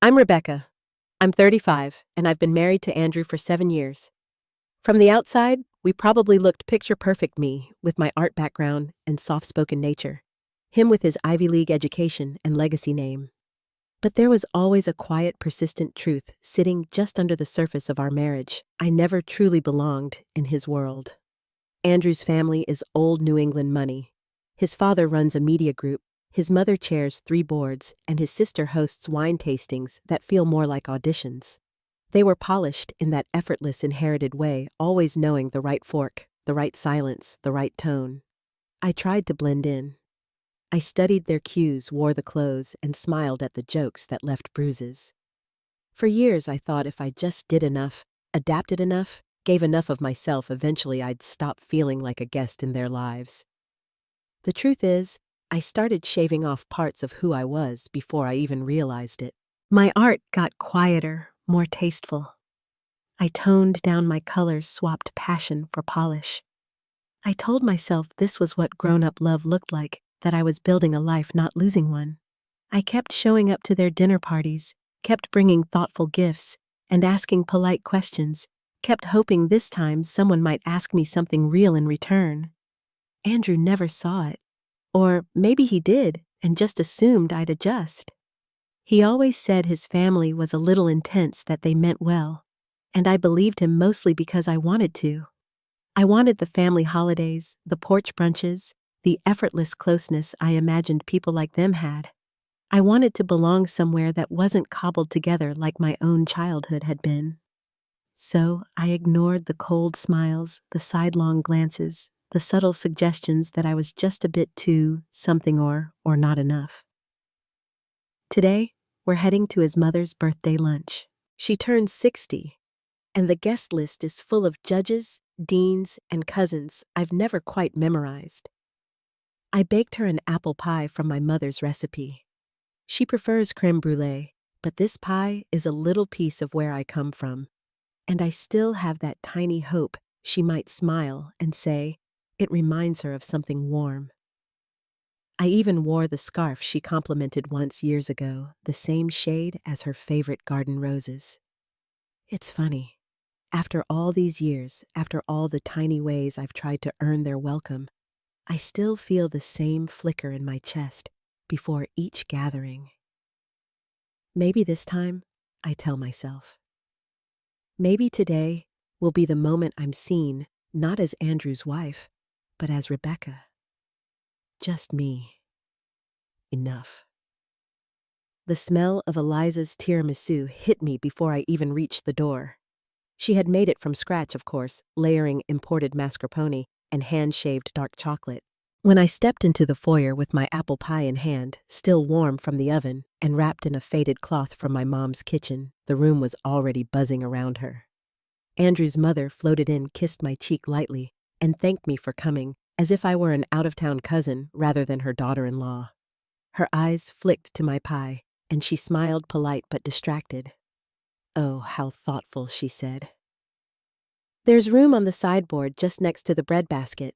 I'm Rebecca. I'm 35, and I've been married to Andrew for 7 years. From the outside, we probably looked picture-perfect me, with my art background and soft-spoken nature. Him with his Ivy League education and legacy name. But there was always a quiet, persistent truth sitting just under the surface of our marriage. I never truly belonged in his world. Andrew's family is old New England money. His father runs a media group, his mother chairs 3 boards, and his sister hosts wine tastings that feel more like auditions. They were polished in that effortless inherited way, always knowing the right fork, the right silence, the right tone. I tried to blend in. I studied their cues, wore the clothes, and smiled at the jokes that left bruises. For years I thought if I just did enough, adapted enough, gave enough of myself, eventually I'd stop feeling like a guest in their lives. The truth is, I started shaving off parts of who I was before I even realized it. My art got quieter, more tasteful. I toned down my colors, swapped passion for polish. I told myself this was what grown-up love looked like, that I was building a life, not losing one. I kept showing up to their dinner parties, kept bringing thoughtful gifts, and asking polite questions, kept hoping this time someone might ask me something real in return. Andrew never saw it. Or maybe he did, and just assumed I'd adjust. He always said his family was a little intense, that they meant well, and I believed him mostly because I wanted to. I wanted the family holidays, the porch brunches, the effortless closeness I imagined people like them had. I wanted to belong somewhere that wasn't cobbled together like my own childhood had been. So I ignored the cold smiles, the sidelong glances, the subtle suggestions that I was just a bit too something or not enough. Today, we're heading to his mother's birthday lunch. She turns 60, and the guest list is full of judges, deans, and cousins I've never quite memorized. I baked her an apple pie from my mother's recipe. She prefers crème brûlée, but this pie is a little piece of where I come from, and I still have that tiny hope she might smile and say, it reminds her of something warm. I even wore the scarf she complimented once years ago, the same shade as her favorite garden roses. It's funny. After all these years, after all the tiny ways I've tried to earn their welcome, I still feel the same flicker in my chest before each gathering. Maybe this time, I tell myself. Maybe today will be the moment I'm seen, not as Andrew's wife, but as Rebecca. Just me. Enough. The smell of Eliza's tiramisu hit me before I even reached the door. She had made it from scratch, of course, layering imported mascarpone and hand-shaved dark chocolate. When I stepped into the foyer with my apple pie in hand, still warm from the oven, and wrapped in a faded cloth from my mom's kitchen, the room was already buzzing around her. Andrew's mother floated in, kissed my cheek lightly, and thanked me for coming, as if I were an out-of-town cousin rather than her daughter-in-law. Her eyes flicked to my pie, and she smiled, polite but distracted. Oh, how thoughtful, she said. There's room on the sideboard just next to the breadbasket.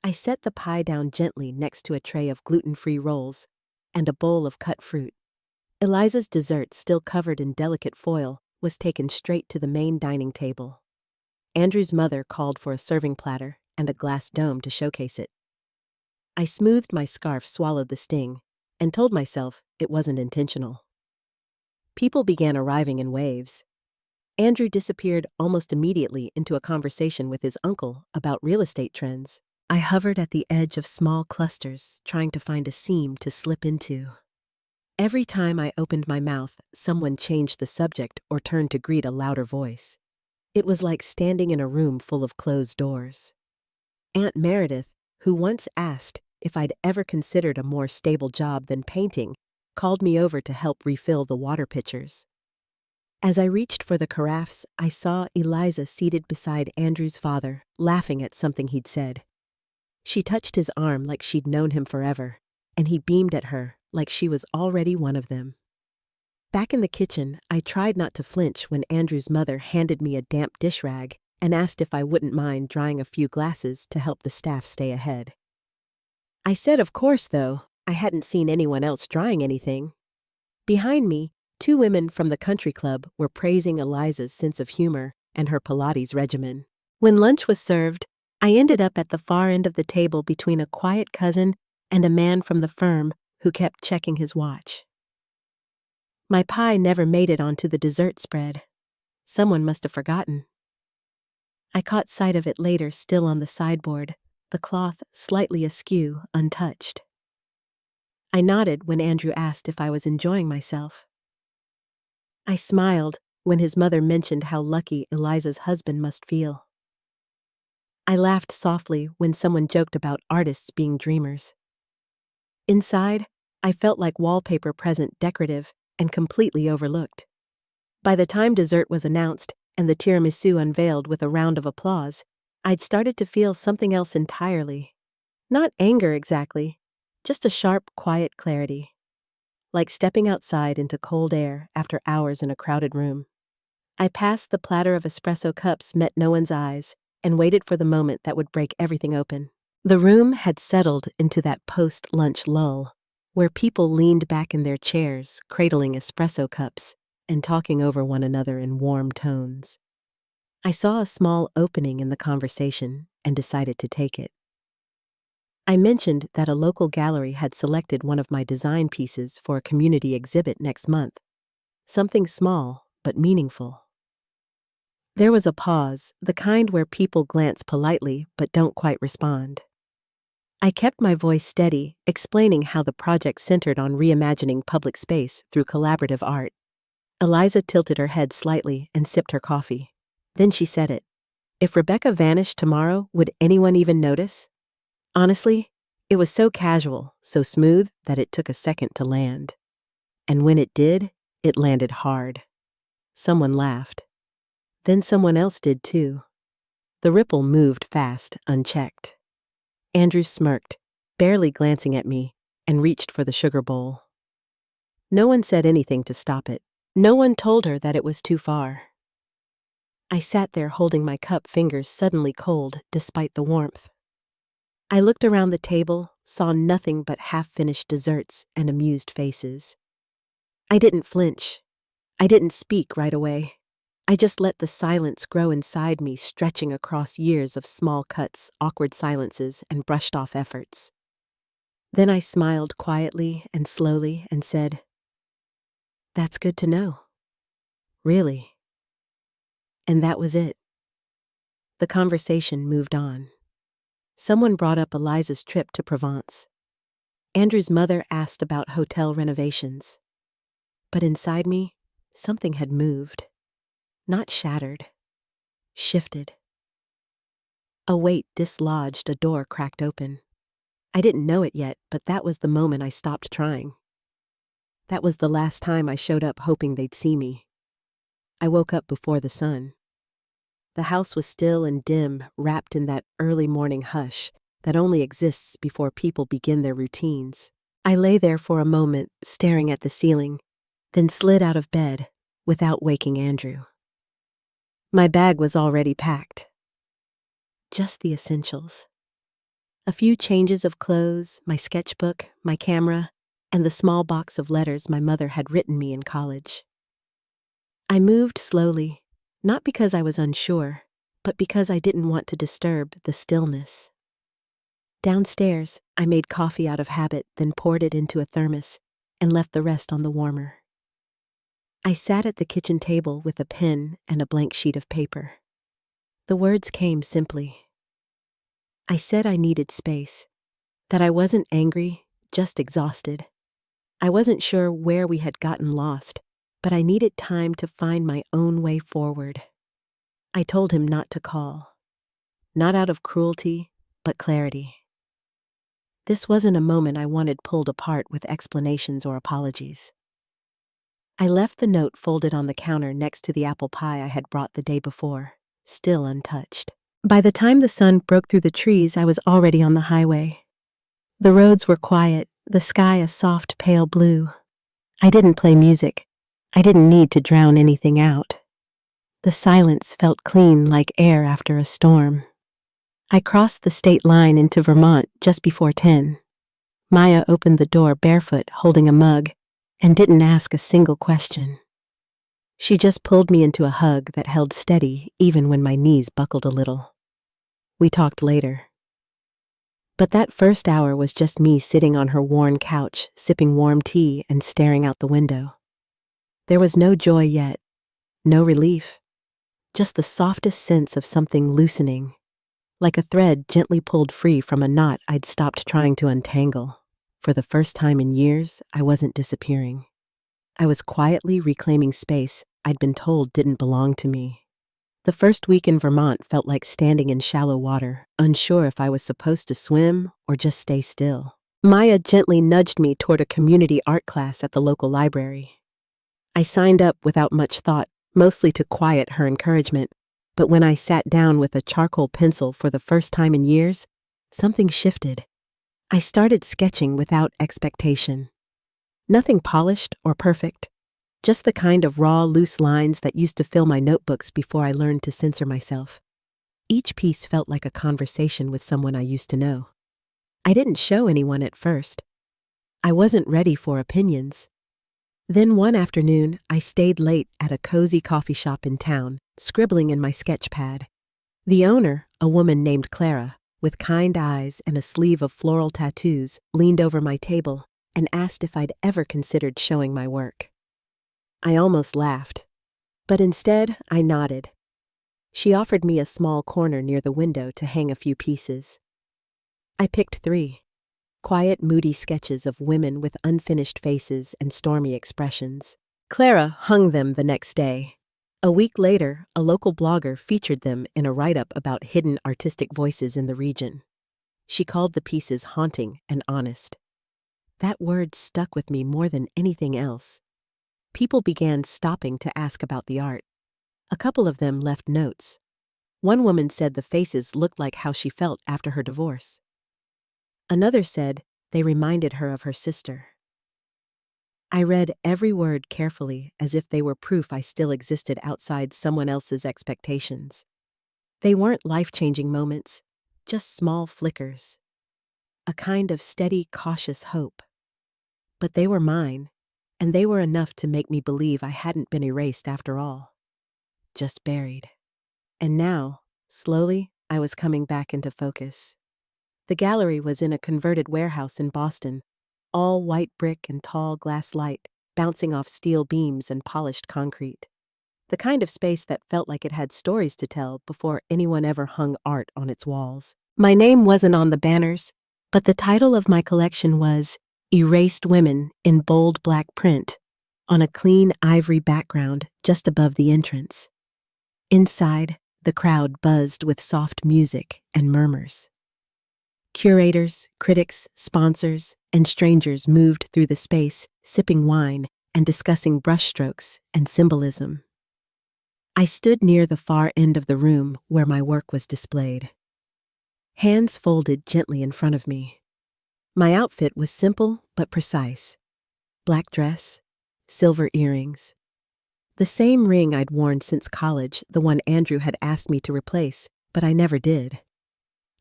I set the pie down gently next to a tray of gluten-free rolls and a bowl of cut fruit. Eliza's dessert, still covered in delicate foil, was taken straight to the main dining table. Andrew's mother called for a serving platter and a glass dome to showcase it. I smoothed my scarf, swallowed the sting, and told myself it wasn't intentional. People began arriving in waves. Andrew disappeared almost immediately into a conversation with his uncle about real estate trends. I hovered at the edge of small clusters, trying to find a seam to slip into. Every time I opened my mouth, someone changed the subject or turned to greet a louder voice. It was like standing in a room full of closed doors. Aunt Meredith, who once asked if I'd ever considered a more stable job than painting, called me over to help refill the water pitchers. As I reached for the carafes, I saw Eliza seated beside Andrew's father, laughing at something he'd said. She touched his arm like she'd known him forever, and he beamed at her like she was already one of them. Back in the kitchen, I tried not to flinch when Andrew's mother handed me a damp dish rag and asked if I wouldn't mind drying a few glasses to help the staff stay ahead. I said of course, though I hadn't seen anyone else drying anything. Behind me, Two women from the country club were praising Eliza's sense of humor and her Pilates regimen. When lunch was served, I ended up at the far end of the table between a quiet cousin and a man from the firm who kept checking his watch. My pie never made it onto the dessert spread. Someone must have forgotten. I caught sight of it later, still on the sideboard, the cloth slightly askew, untouched. I nodded when Andrew asked if I was enjoying myself. I smiled when his mother mentioned how lucky Eliza's husband must feel. I laughed softly when someone joked about artists being dreamers. Inside, I felt like wallpaper present, decorative and completely overlooked. By the time dessert was announced and the tiramisu unveiled with a round of applause, I'd started to feel something else entirely. Not anger exactly, just a sharp, quiet clarity. Like stepping outside into cold air after hours in a crowded room. I passed the platter of espresso cups, met no one's eyes, and waited for the moment that would break everything open. The room had settled into that post-lunch lull, where people leaned back in their chairs, cradling espresso cups, and talking over one another in warm tones. I saw a small opening in the conversation and decided to take it. I mentioned that a local gallery had selected one of my design pieces for a community exhibit next month. Something small, but meaningful. There was a pause, the kind where people glance politely but don't quite respond. I kept my voice steady, explaining how the project centered on reimagining public space through collaborative art. Eliza tilted her head slightly and sipped her coffee. Then she said it. If Rebecca vanished tomorrow, would anyone even notice? Honestly, it was so casual, so smooth that it took a second to land. And when it did, it landed hard. Someone laughed. Then someone else did too. The ripple moved fast, unchecked. Andrew smirked, barely glancing at me, and reached for the sugar bowl. No one said anything to stop it. No one told her that it was too far. I sat there holding my cup, fingers suddenly cold despite the warmth. I looked around the table, saw nothing but half-finished desserts and amused faces. I didn't flinch. I didn't speak right away. I just let the silence grow inside me, stretching across years of small cuts, awkward silences, and brushed-off efforts. Then I smiled quietly and slowly and said, "That's good to know. Really." And that was it. The conversation moved on. Someone brought up Eliza's trip to Provence. Andrew's mother asked about hotel renovations. But inside me, something had moved. Not shattered. Shifted. A weight dislodged, a door cracked open. I didn't know it yet, but that was the moment I stopped trying. That was the last time I showed up hoping they'd see me. I woke up before the sun. The house was still and dim, wrapped in that early morning hush that only exists before people begin their routines. I lay there for a moment, staring at the ceiling, then slid out of bed without waking Andrew. My bag was already packed. Just the essentials. A few changes of clothes, my sketchbook, my camera, and the small box of letters my mother had written me in college. I moved slowly, not because I was unsure, but because I didn't want to disturb the stillness. Downstairs, I made coffee out of habit, then poured it into a thermos and left the rest on the warmer. I sat at the kitchen table with a pen and a blank sheet of paper. The words came simply. I said I needed space, that I wasn't angry, just exhausted. I wasn't sure where we had gotten lost, but I needed time to find my own way forward. I told him not to call. Not out of cruelty, but clarity. This wasn't a moment I wanted pulled apart with explanations or apologies. I left the note folded on the counter next to the apple pie I had brought the day before, still untouched. By the time the sun broke through the trees, I was already on the highway. The roads were quiet, the sky a soft pale blue. I didn't play music. I didn't need to drown anything out. The silence felt clean like air after a storm. I crossed the state line into Vermont just before 10. Maya opened the door barefoot, holding a mug, and didn't ask a single question. She just pulled me into a hug that held steady even when my knees buckled a little. We talked later. But that first hour was just me sitting on her worn couch, sipping warm tea and staring out the window. There was no joy yet, no relief, just the softest sense of something loosening, like a thread gently pulled free from a knot I'd stopped trying to untangle. For the first time in years, I wasn't disappearing. I was quietly reclaiming space I'd been told didn't belong to me. The first week in Vermont felt like standing in shallow water, unsure if I was supposed to swim or just stay still. Maya gently nudged me toward a community art class at the local library. I signed up without much thought, mostly to quiet her encouragement, but when I sat down with a charcoal pencil for the first time in years, something shifted. I started sketching without expectation. Nothing polished or perfect, just the kind of raw, loose lines that used to fill my notebooks before I learned to censor myself. Each piece felt like a conversation with someone I used to know. I didn't show anyone at first. I wasn't ready for opinions. Then one afternoon, I stayed late at a cozy coffee shop in town, scribbling in my sketch pad. The owner, a woman named Clara, with kind eyes and a sleeve of floral tattoos, leaned over my table and asked if I'd ever considered showing my work. I almost laughed, but instead I nodded. She offered me a small corner near the window to hang a few pieces. I picked 3. Quiet, moody sketches of women with unfinished faces and stormy expressions. Clara hung them the next day. A week later, a local blogger featured them in a write-up about hidden artistic voices in the region. She called the pieces haunting and honest. That word stuck with me more than anything else. People began stopping to ask about the art. A couple of them left notes. One woman said the faces looked like how she felt after her divorce. Another said they reminded her of her sister. I read every word carefully as if they were proof I still existed outside someone else's expectations. They weren't life-changing moments, just small flickers. A kind of steady, cautious hope. But they were mine, and they were enough to make me believe I hadn't been erased after all. Just buried. And now, slowly, I was coming back into focus. The gallery was in a converted warehouse in Boston, all white brick and tall glass light, bouncing off steel beams and polished concrete. The kind of space that felt like it had stories to tell before anyone ever hung art on its walls. My name wasn't on the banners, but the title of my collection was Erased Women in bold black print on a clean ivory background just above the entrance. Inside, the crowd buzzed with soft music and murmurs. Curators, critics, sponsors, and strangers moved through the space, sipping wine and discussing brushstrokes and symbolism. I stood near the far end of the room where my work was displayed. Hands folded gently in front of me. My outfit was simple but precise. Black dress, silver earrings. The same ring I'd worn since college, the one Andrew had asked me to replace, but I never did.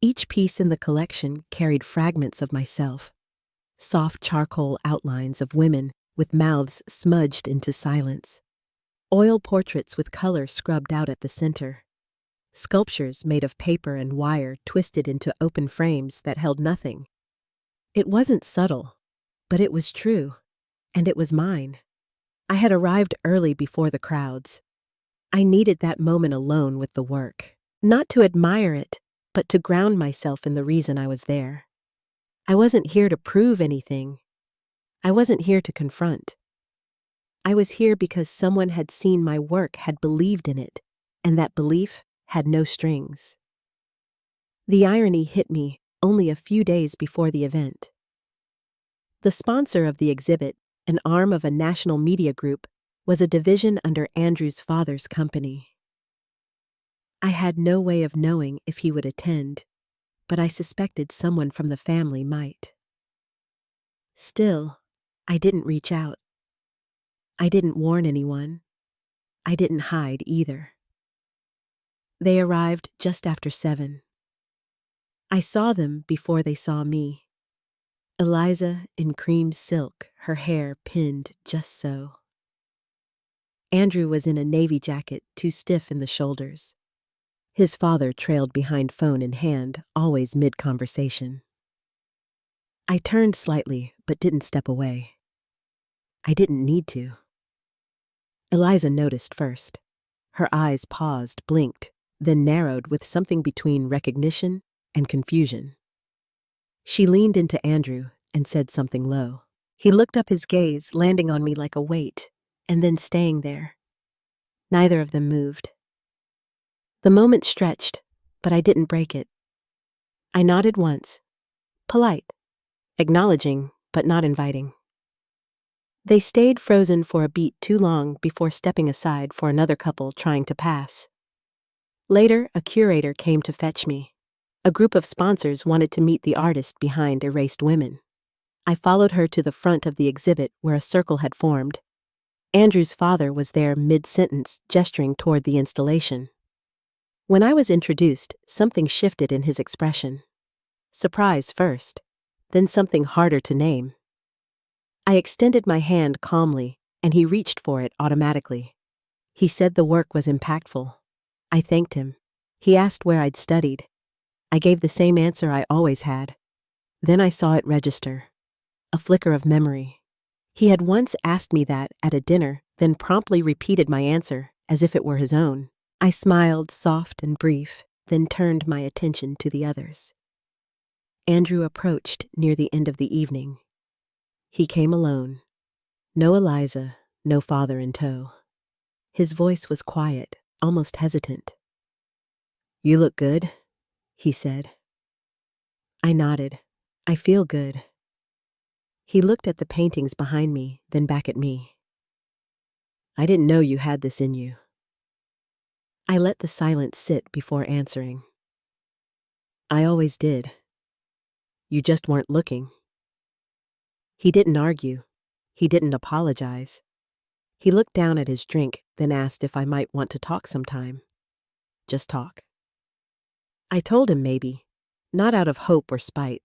Each piece in the collection carried fragments of myself, soft charcoal outlines of women with mouths smudged into silence, oil portraits with color scrubbed out at the center, sculptures made of paper and wire twisted into open frames that held nothing. It wasn't subtle, but it was true, and it was mine. I had arrived early before the crowds. I needed that moment alone with the work, not to admire it, but to ground myself in the reason I was there. I wasn't here to prove anything. I wasn't here to confront. I was here because someone had seen my work, had believed in it, and that belief had no strings. The irony hit me only a few days before the event. The sponsor of the exhibit, an arm of a national media group, was a division under Andrew's father's company. I had no way of knowing if he would attend, but I suspected someone from the family might. Still, I didn't reach out. I didn't warn anyone. I didn't hide either. They arrived just after 7. I saw them before they saw me. Eliza in cream silk, her hair pinned just so. Andrew was in a navy jacket, too stiff in the shoulders. His father trailed behind, phone in hand, always mid-conversation. I turned slightly, but didn't step away. I didn't need to. Eliza noticed first. Her eyes paused, blinked, then narrowed with something between recognition and confusion. She leaned into Andrew and said something low. He looked up, his gaze landing on me like a weight, and then staying there. Neither of them moved. The moment stretched, but I didn't break it. I nodded once, polite, acknowledging but not inviting. They stayed frozen for a beat too long before stepping aside for another couple trying to pass. Later, a curator came to fetch me. A group of sponsors wanted to meet the artist behind Erased Women. I followed her to the front of the exhibit where a circle had formed. Andrew's father was there mid-sentence, gesturing toward the installation. When I was introduced, something shifted in his expression. Surprise first, then something harder to name. I extended my hand calmly, and he reached for it automatically. He said the work was impactful. I thanked him. He asked where I'd studied. I gave the same answer I always had. Then I saw it register. A flicker of memory. He had once asked me that at a dinner, then promptly repeated my answer as if it were his own. I smiled, soft and brief, then turned my attention to the others. Andrew approached near the end of the evening. He came alone. No Eliza, no father in tow. His voice was quiet, almost hesitant. "You look good," he said. I nodded. "I feel good." He looked at the paintings behind me, then back at me. "I didn't know you had this in you." I let the silence sit before answering. "I always did. You just weren't looking." He didn't argue. He didn't apologize. He looked down at his drink, then asked if I might want to talk sometime. Just talk. I told him maybe, not out of hope or spite,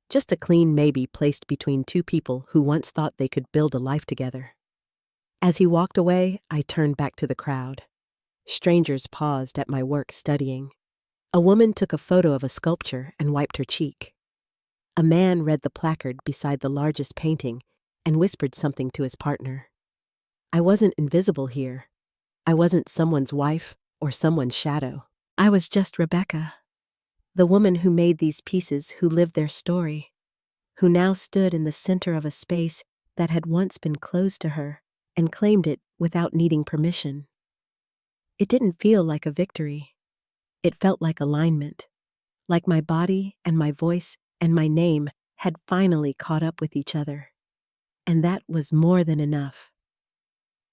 just a clean maybe placed between two people who once thought they could build a life together. As he walked away, I turned back to the crowd. Strangers paused at my work studying. A woman took a photo of a sculpture and wiped her cheek. A man read the placard beside the largest painting and whispered something to his partner. I wasn't invisible here. I wasn't someone's wife or someone's shadow. I was just Rebecca, the woman who made these pieces, who lived their story, who now stood in the center of a space that had once been closed to her and claimed it without needing permission. It didn't feel like a victory. It felt like alignment, like my body and my voice and my name had finally caught up with each other. And that was more than enough.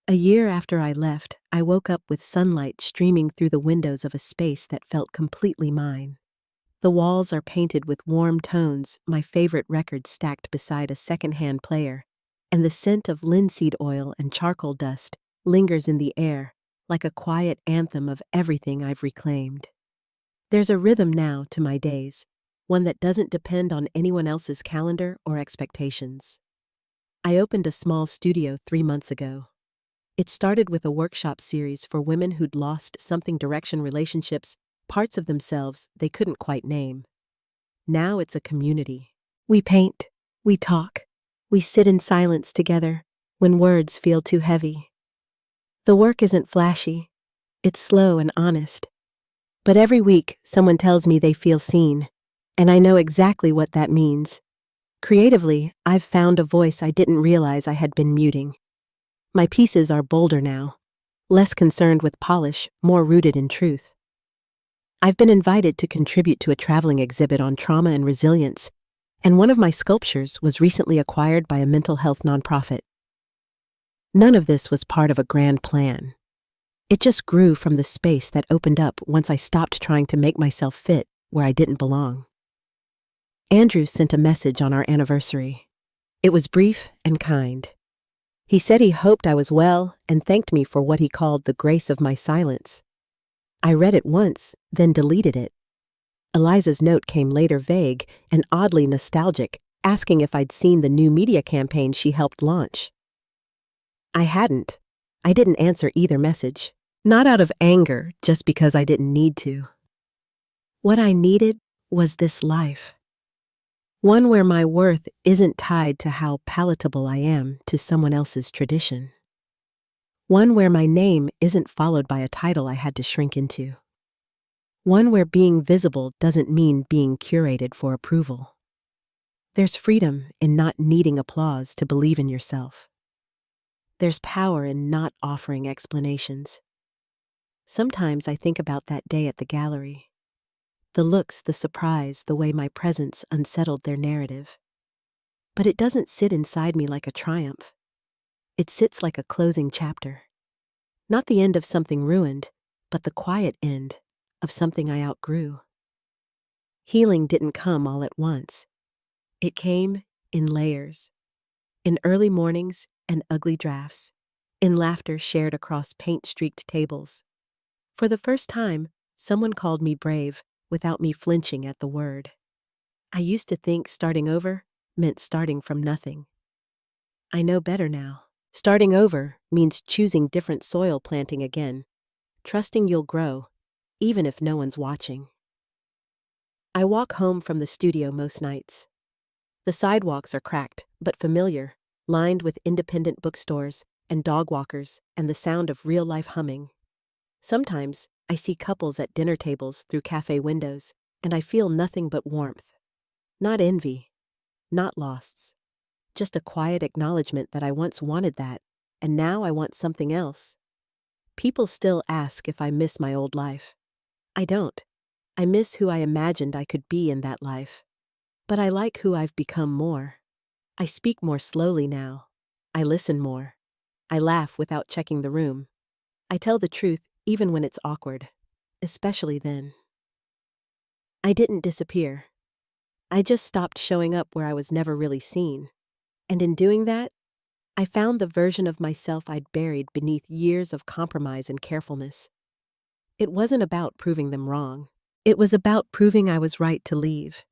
A year after I left, I woke up with sunlight streaming through the windows of a space that felt completely mine. The walls are painted with warm tones, my favorite records stacked beside a secondhand player, and the scent of linseed oil and charcoal dust lingers in the air like a quiet anthem of everything I've reclaimed. There's a rhythm now to my days, one that doesn't depend on anyone else's calendar or expectations. I opened a small studio 3 months ago. It started with a workshop series for women who'd lost something, direction, relationships, parts of themselves they couldn't quite name. Now it's a community. We paint, we talk, we sit in silence together when words feel too heavy. The work isn't flashy, it's slow and honest. But every week, someone tells me they feel seen, and I know exactly what that means. Creatively, I've found a voice I didn't realize I had been muting. My pieces are bolder now, less concerned with polish, more rooted in truth. I've been invited to contribute to a traveling exhibit on trauma and resilience, and one of my sculptures was recently acquired by a mental health nonprofit. None of this was part of a grand plan. It just grew from the space that opened up once I stopped trying to make myself fit where I didn't belong. Andrew sent a message on our anniversary. It was brief and kind. He said he hoped I was well and thanked me for what he called the grace of my silence. I read it once, then deleted it. Eliza's note came later, vague and oddly nostalgic, asking if I'd seen the new media campaign she helped launch. I hadn't. I didn't answer either message. Not out of anger, just because I didn't need to. What I needed was this life. One where my worth isn't tied to how palatable I am to someone else's tradition. One where my name isn't followed by a title I had to shrink into. One where being visible doesn't mean being curated for approval. There's freedom in not needing applause to believe in yourself. There's power in not offering explanations. Sometimes I think about that day at the gallery. The looks, the surprise, the way my presence unsettled their narrative. But it doesn't sit inside me like a triumph. It sits like a closing chapter. Not the end of something ruined, but the quiet end of something I outgrew. Healing didn't come all at once. It came in layers. In early mornings and ugly drafts. In laughter shared across paint-streaked tables. For the first time, someone called me brave without me flinching at the word. I used to think starting over meant starting from nothing. I know better now. Starting over means choosing different soil, planting again, trusting you'll grow, even if no one's watching. I walk home from the studio most nights. The sidewalks are cracked, but familiar, lined with independent bookstores and dog walkers and the sound of real-life humming. Sometimes I see couples at dinner tables through cafe windows, and I feel nothing but warmth. Not envy, not loss. Just a quiet acknowledgement that I once wanted that, and now I want something else. People still ask if I miss my old life. I don't. I miss who I imagined I could be in that life. But I like who I've become more. I speak more slowly now. I listen more. I laugh without checking the room. I tell the truth even when it's awkward, especially then. I didn't disappear. I just stopped showing up where I was never really seen. And in doing that, I found the version of myself I'd buried beneath years of compromise and carefulness. It wasn't about proving them wrong. It was about proving I was right to leave.